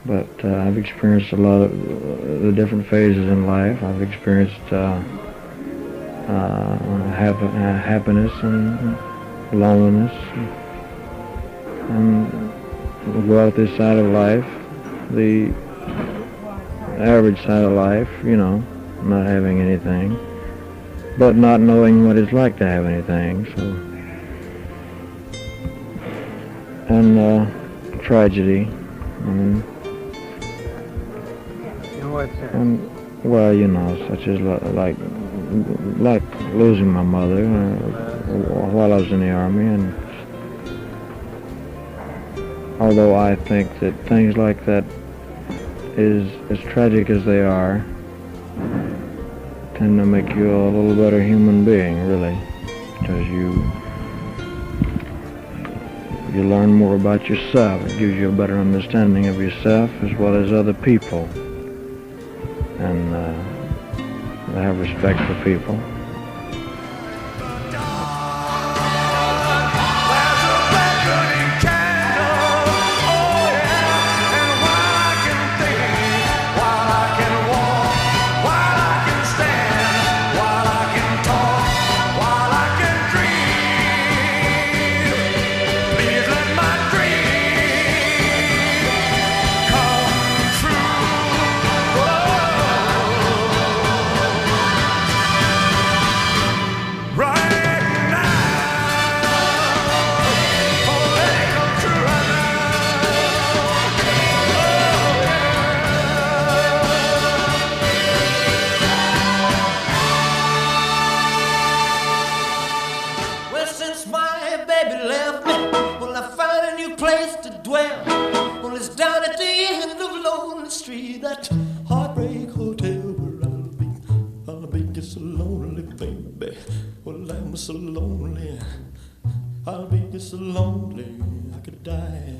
but I've experienced a lot of the different phases in life. I've experienced happiness and loneliness, and the wealthy side of life, the average side of life, you know, not having anything, but not knowing what it's like to have anything, so, and tragedy, and well, you know, such as like losing my mother while I was in the Army, and although I think that things like that, is as tragic as they are, tend to make you a little better human being, really, because you learn more about yourself. It gives you a better understanding of yourself as well as other people, and have respect for people. So lonely, I'll be so lonely I could die.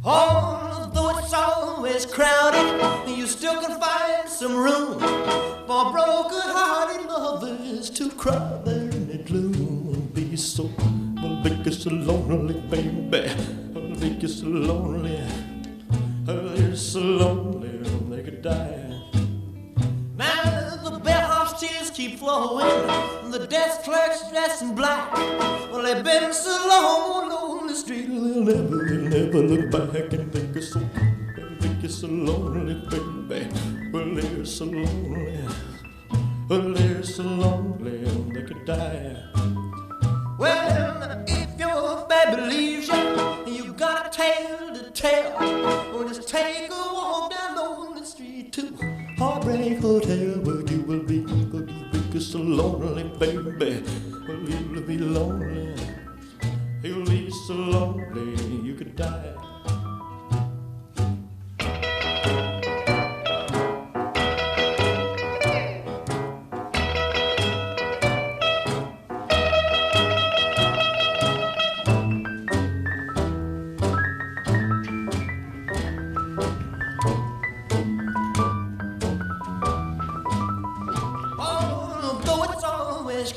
Although it's always crowded, you still can find some room for broken-hearted lovers to cry there in the gloom. I'll be so lonely, baby. I'll be so lonely, they're so lonely they could die. Now the bellhop's tears keep flowing, the desk clerk's dressed in black. Well, they've been so long on the street, they'll never look back and think it's so lonely, baby. Well, they're so lonely, they could die. Well, if your baby leaves you, you got a tale to tell. Well, just take a walk down on the street to Heartbreak Hotel, where you will be so lonely, baby. Well, you'll be lonely, you'll be so lonely you could die.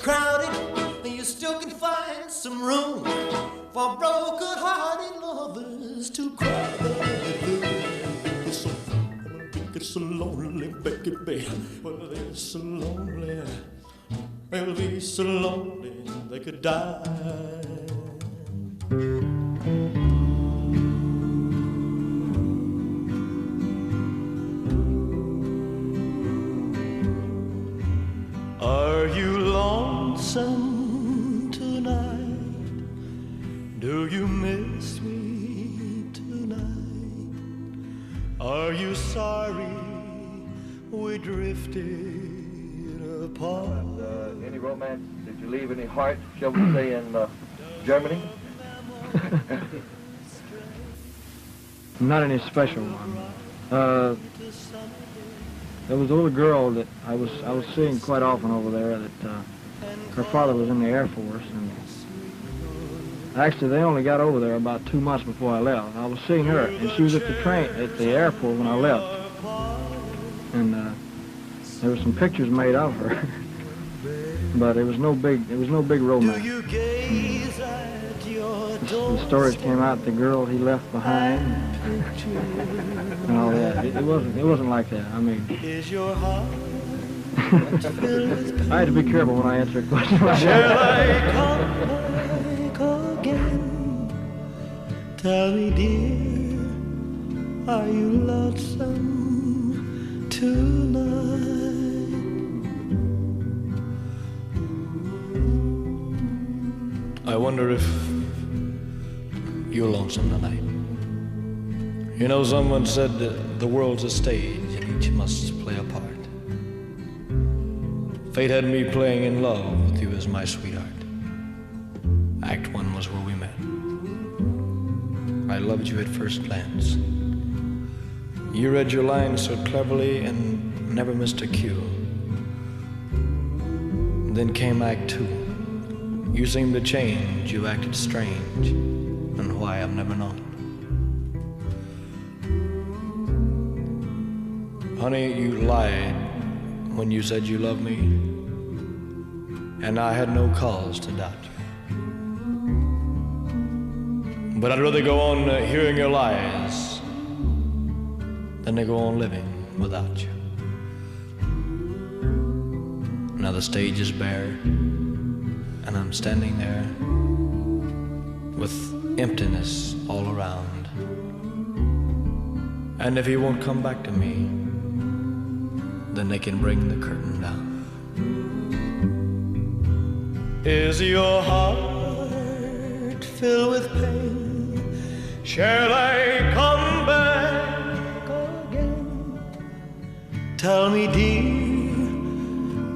Crowded, and you still can find some room for broken-hearted lovers to cry. It's so lonely, baby. Well, they're so lonely, they'll be so lonely they could die. Are you lonesome tonight? Do you miss me tonight? Are you sorry we drifted apart? Any romance? Did you leave any heart, shall we say, in Germany? Not any special one. There was a little girl that I was seeing quite often over there. That her father was in the Air Force, and actually they only got over there about 2 months before I left. I was seeing her, and she was at the airport when I left, and there were some pictures made of her, but it was no big romance. Do you gaze at your the stories came out, the girl he left behind, and all that. It wasn't like that. I mean, Is your heart I had to be careful when I answer a question like Shall that. I come back again? Tell me, dear, are you lonesome tonight? I wonder if you're lonesome tonight. You know, someone said the world's a stage and each must play a part. Fate had me playing in love with you as my sweetheart. Act 1 was where we met. I loved you at first glance. You read your lines so cleverly and never missed a cue. Then came Act 2. You seemed to change, you acted strange, and why I've never known. Honey, you lied when you said you loved me, and I had no cause to doubt you. But I'd rather go on hearing your lies than to go on living without you. Now the stage is bare, and I'm standing there with emptiness all around. And if he won't come back to me, then they can bring the curtain down. Is your heart filled with pain? Shall I come back again? Tell me, dear,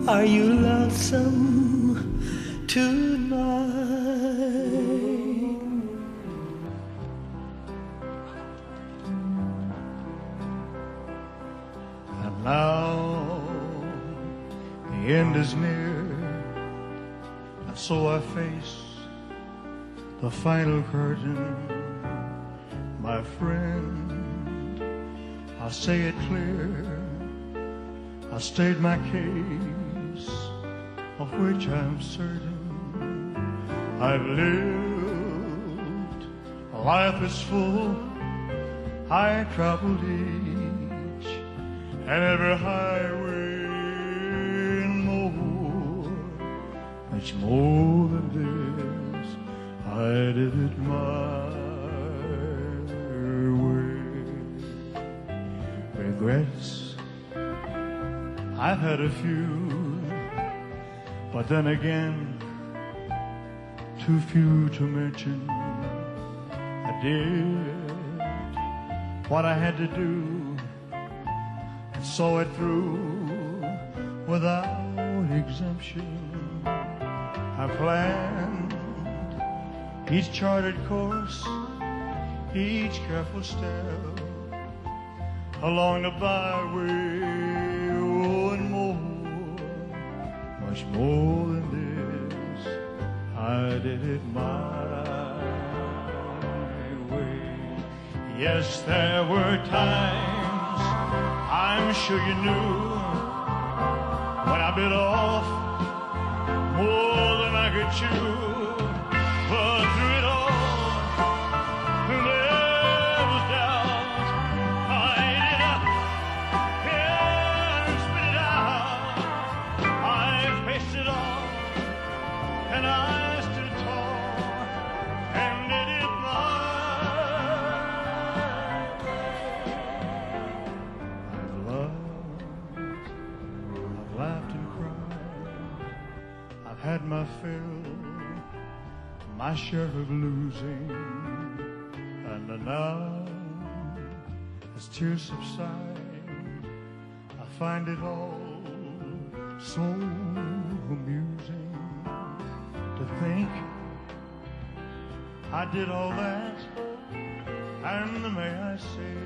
are you lonesome tonight? And now the end is near, and so I face the final curtain. My friend, I'll say it clear, I state my case, of which I'm certain. I've lived a life that's full, I traveled each and every highway and more, much more than this, I did it my way. Regrets, I've had a few, but then again, too few to mention. I did what I had to do and saw it through without exemption. I planned each charted course, each careful step along the byway, oh, and more, much more than this, I did it my way. Yes, there were times, I'm sure you knew, when I bit off more than I could chew. But through it all, there was doubt. I ate it up and spit it out. I faced it all, and I stood tall and did it my way. I've laughed and cried, I've had my fill, my share of losing, and now as tears subside, I find it all so amusing to think I did all that, and may I say,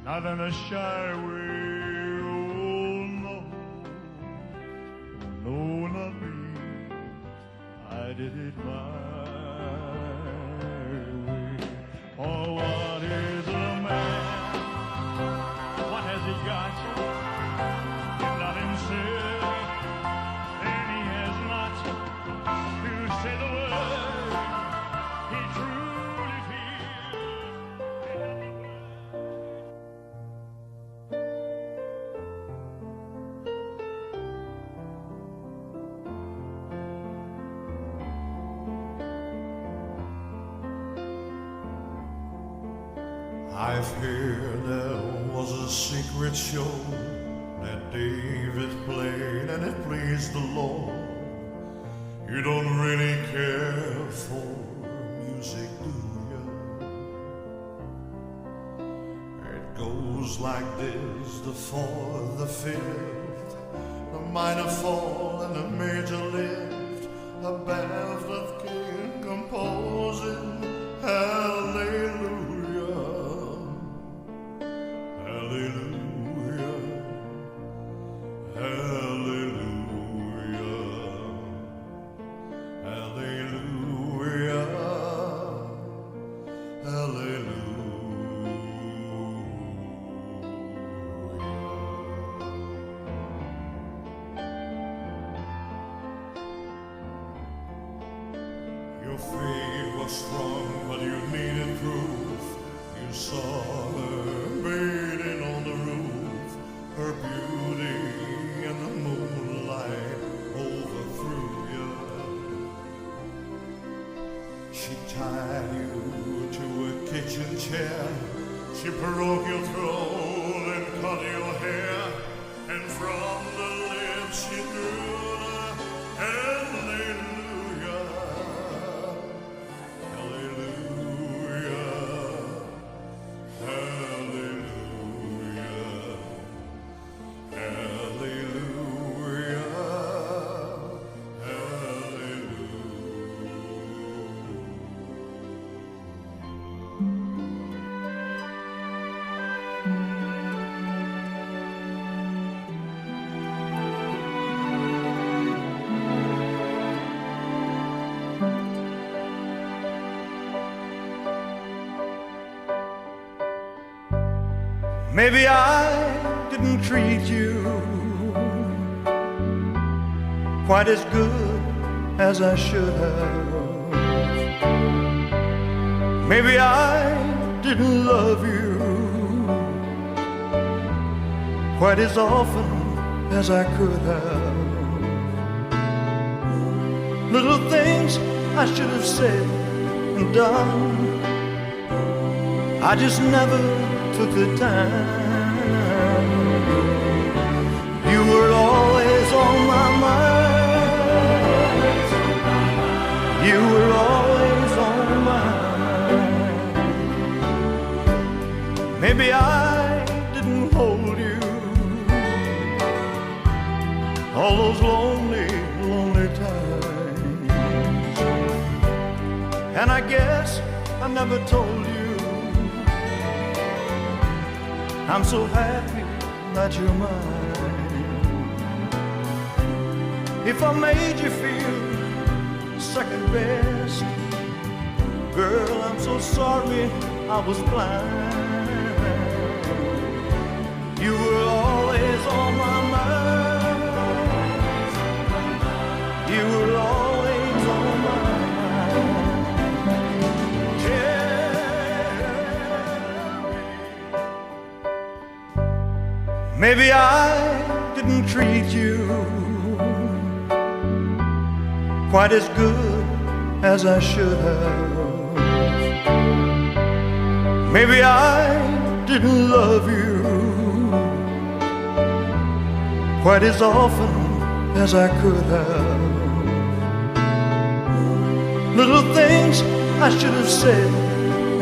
not in a shy way. Oh no, no, not me. I did it my way. Oh, what is a man? What has he got? If not himself, then he has not to say the word. I've heard there was a secret show that David played and it pleased the Lord. You don't really care for music, do you? It goes like this: the fourth, the fifth, the minor fall and the major lift, a barefoot king composing hallelujah, hallelujah, hallelujah, hallelujah, hallelujah. Your faith was strong, but you needed proof. You saw her bathing on the roof, her beauty in the moonlight overthrew you. She tied you to a kitchen chair, she broke your throat and cut your hair, and from the lips she drew the hallelujah, hallelujah, hallelujah, hallelujah, Maybe I didn't treat you quite as good as I should have. Maybe I didn't love you quite as often as I could have. Little things I should have said and done, I just never took the time. You were always on my mind. You were always on my mind. Maybe I didn't hold you all those lonely, lonely times. And I guess I never told you I'm so happy that you're mine. If I made you feel second best, girl, I'm so sorry I was blind. You were always on my mind. You were always on my mind. Maybe I didn't treat you quite as good as I should have. Maybe I didn't love you quite as often as I could have. Little things I should have said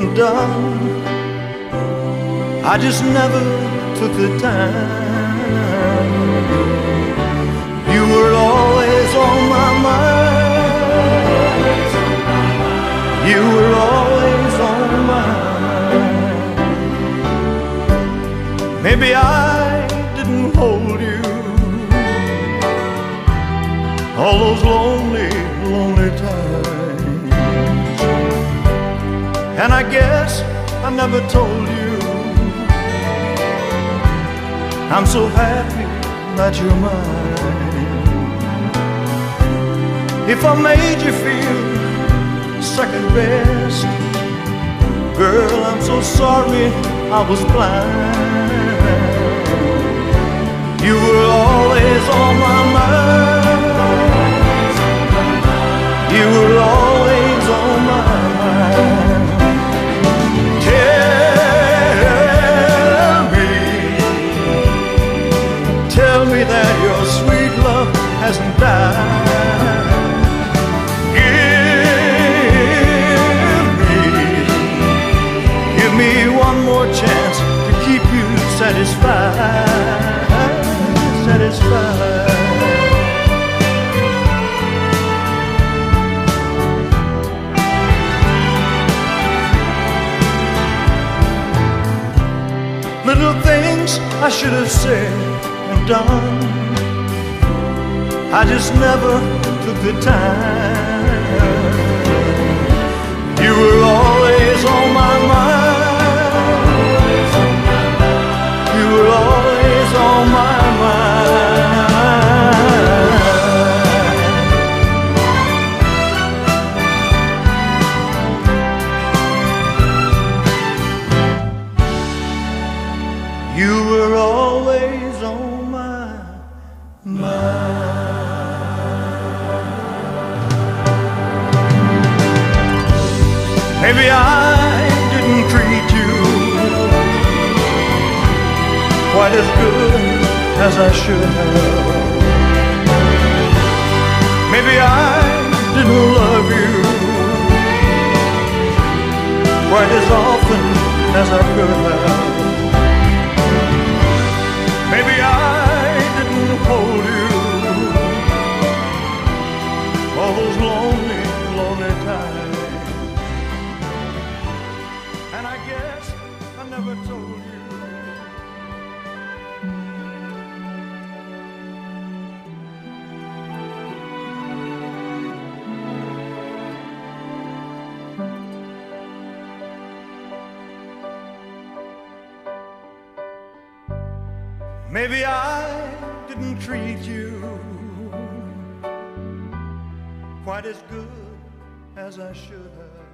and done, I just never took the time. You were always on my mind. You were always on my mind. Maybe I didn't hold you all those lonely, lonely times. And I guess I never told you I'm so happy that you're mine. If I made you feel second best, girl, I'm so sorry I was blind. You were always on my mind. You were always on my mind. Tell me one more chance to keep you satisfied, satisfied. Little things I should have said and done, I just never took the time. You were always on my mind. You were always on my mind. You were always on my mind. Maybe I didn't treat you quite as good as I should have. Maybe I didn't love you quite as often as I could have. Maybe I didn't hold you all those lonely, lonely times. And I guess I never told you. Maybe I didn't treat you quite as good as I should have.